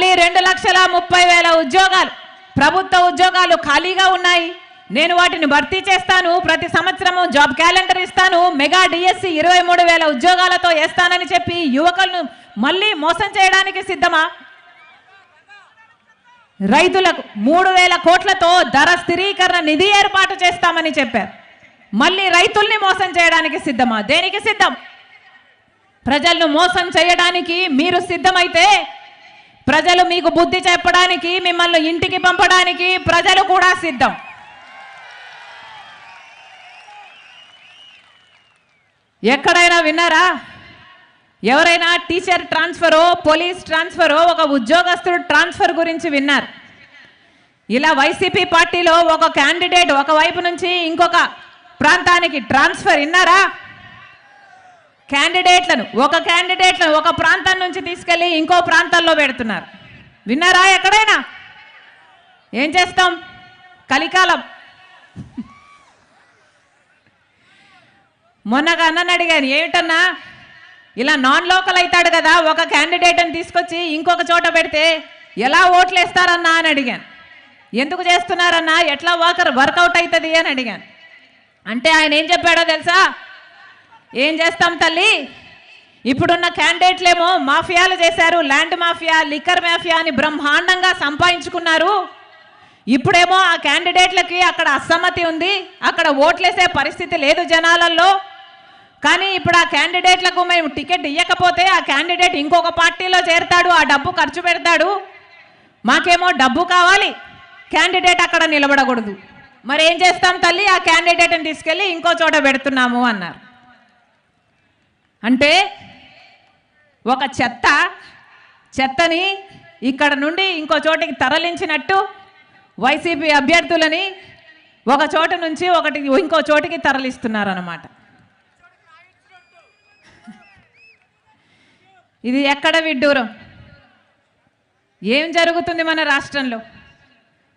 మళ్ళీ 2,30,000 ఉద్యోగాలు, ప్రభుత్వ ఉద్యోగాలు ఖాళీగా ఉన్నాయి. నేను వాటిని భర్తీ చేస్తాను, ప్రతి సంవత్సరము జాబ్ క్యాలెండర్ ఇస్తాను, మెగా డిఎస్సి 23,000 ఉద్యోగాలతో వేస్తానని చెప్పి యువకులను మళ్ళీ మోసం చేయడానికి సిద్ధమా? రైతులకు 3,000 కోట్లతో ధర స్థిరీకరణ నిధి ఏర్పాటు చేస్తామని చెప్పారు. మళ్ళీ రైతుల్ని మోసం చేయడానికి సిద్ధమా? దేనికి సిద్ధం? ప్రజలను మోసం చేయడానికి మీరు సిద్ధమైతే ప్రజలు మీకు బుద్ధి చెప్పడానికి, మిమ్మల్ని ఇంటికి పంపడానికి ప్రజలు కూడా సిద్ధం. ఎక్కడైనా విన్నారా? ఎవరైనా టీచర్ ట్రాన్స్ఫరో, పోలీస్ ట్రాన్స్ఫరో, ఒక ఉద్యోగస్తుడు ట్రాన్స్ఫర్ గురించి విన్నారు? ఇలా వైసీపీ పార్టీలో ఒక క్యాండిడేట్ ఒకవైపు నుంచి ఇంకొక ప్రాంతానికి ట్రాన్స్ఫర్ విన్నారా? క్యాండిడేట్లను ఒక ప్రాంతం నుంచి తీసుకెళ్ళి ఇంకో ప్రాంతాల్లో పెడుతున్నారు. విన్నారా ఎక్కడైనా? ఏం చేస్తాం? కలికాలం. మొన్నగా అన్నని అడిగాను, ఏమిటన్నా ఇలా నాన్ లోకల్ అవుతాడు కదా, ఒక క్యాండిడేట్ని తీసుకొచ్చి ఇంకొక చోట పెడితే ఎలా ఓట్లు వేస్తారన్నా అని అడిగాను. ఎందుకు చేస్తున్నారన్నా, ఎట్లా వర్కౌట్ అవుతుంది అని అడిగాను. అంటే ఆయన ఏం చెప్పాడో తెలుసా? ఏం చేస్తాం తల్లి, ఇప్పుడున్న క్యాండిడేట్లేమో మాఫియాలు చేశారు, ల్యాండ్ మాఫియా, లిక్కర్ మాఫియా అని బ్రహ్మాండంగా సంపాదించుకున్నారు. ఇప్పుడేమో ఆ క్యాండిడేట్లకి అక్కడ అసమ్మతి ఉంది, అక్కడ ఓట్లేసే పరిస్థితి లేదు జనాలలో. కానీ ఇప్పుడు ఆ క్యాండిడేట్లకు మేము టికెట్ ఇవ్వకపోతే ఆ క్యాండిడేట్ ఇంకొక పార్టీలో చేరతాడు, ఆ డబ్బు ఖర్చు పెడతాడు. మాకేమో డబ్బు కావాలి, క్యాండిడేట్ అక్కడ నిలబడకూడదు. మరి ఏం చేస్తాం తల్లి, ఆ క్యాండిడేట్ని తీసుకెళ్ళి ఇంకో చోట పెడుతున్నాము అన్నారు. అంటే ఒక చెత్తని ఇక్కడ నుండి ఇంకో చోటికి తరలించినట్టు వైసీపీ అభ్యర్థులని ఒక చోట నుంచి ఇంకో చోటికి తరలిస్తున్నారన్నమాట. ఇది ఎక్కడ విడ్డూరం? ఏం జరుగుతుంది మన రాష్ట్రంలో?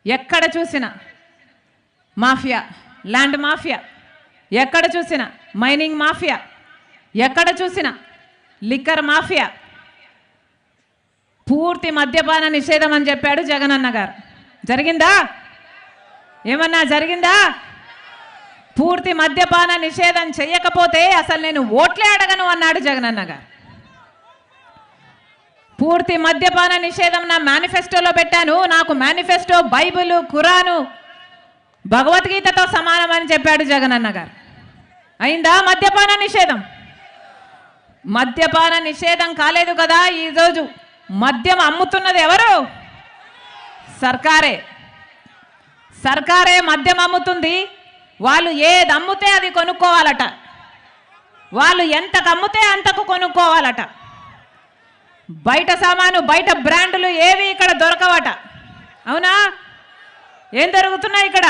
ఎక్కడ చూసినా మాఫియా, ల్యాండ్ మాఫియా, ఎక్కడ చూసినా మైనింగ్ మాఫియా, ఎక్కడ చూసినా లిక్కర్ మాఫియా. పూర్తి మద్యపాన నిషేధం అని చెప్పాడు జగనన్న గారు. జరిగిందా? ఏమన్నా జరిగిందా? పూర్తి మద్యపాన నిషేధం చేయకపోతే అసలు నేను ఓట్లే అడగను అన్నాడు జగనన్న గారు. పూర్తి మద్యపాన నిషేధం నా మేనిఫెస్టోలో పెట్టాను, నాకు మేనిఫెస్టో బైబిల్, ఖురాను, భగవద్గీతతో సమానం అని చెప్పాడు జగనన్న గారు. అయిందా మద్యపాన నిషేధం? మద్యపాన నిషేధం కాలేదు కదా. ఈరోజు మద్యం అమ్ముతున్నది ఎవరు? సర్కారే మద్యం అమ్ముతుంది. వాళ్ళు ఏది అమ్ముతే అది కొనుక్కోవాలట, వాళ్ళు ఎంతకు అమ్ముతే అంతకు కొనుక్కోవాలట. బయట సామాను, బయట బ్రాండ్లు ఏవి ఇక్కడ దొరకవట. అవునా? ఏం దొరుకుతున్నాయి ఇక్కడ?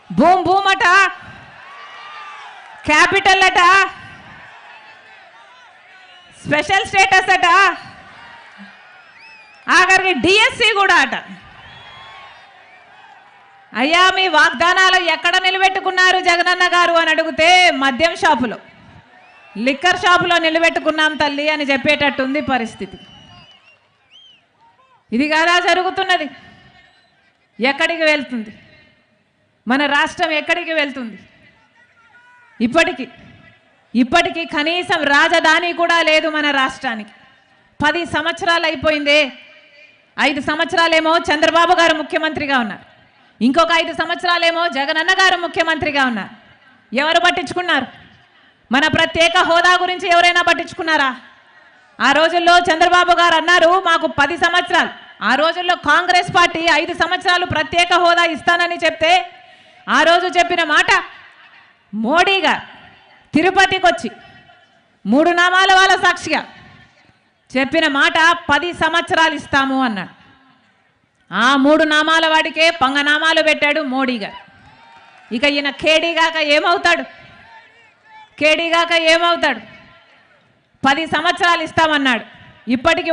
భూమ్ అట, క్యాపిటల్ అట, స్పెషల్ స్టేటస్ అట, ఆఖరికి డిఎస్సి కూడా అట. అయ్యా మీ వాగ్దానాలు ఎక్కడ నిలబెట్టుకున్నారు జగనన్న గారు అని అడిగితే మద్యం షాపులో, లిక్కర్ షాపులో నిలబెట్టుకున్నాం తల్లి అని చెప్పేటట్టుంది పరిస్థితి. ఇది కాదా జరుగుతున్నది? ఎక్కడికి వెళ్తుంది మన రాష్ట్రం? ఎక్కడికి వెళ్తుంది? ఇప్పటికీ కనీసం రాజధాని కూడా లేదు మన రాష్ట్రానికి. 10 సంవత్సరాలు అయిపోయిందే. 5 సంవత్సరాలేమో చంద్రబాబు గారు ముఖ్యమంత్రిగా ఉన్నారు, ఇంకొక 5 సంవత్సరాలేమో జగనన్న గారు ముఖ్యమంత్రిగా ఉన్నారు. ఎవరు పట్టించుకున్నారు? మన ప్రత్యేక హోదా గురించి ఎవరైనా పట్టించుకున్నారా? ఆ రోజుల్లో చంద్రబాబు గారు అన్నారు మాకు 10 సంవత్సరాలు. ఆ రోజుల్లో కాంగ్రెస్ పార్టీ 5 సంవత్సరాలు ప్రత్యేక హోదా ఇస్తానని చెప్తే ఆ రోజు చెప్పిన మాట, మోడీ గారు తిరుపతికి వచ్చి 3 నామాల వాళ్ళ సాక్షిగా చెప్పిన మాట 10 సంవత్సరాలు ఇస్తాము అన్నాడు. ఆ 3 నామాల వాడికే పంగనామాలు పెట్టాడు మోడీ గారు. ఇక ఈయన కేడీగాక ఏమవుతాడు? 10 సంవత్సరాలు ఇస్తామన్నాడు. ఇప్పటికీ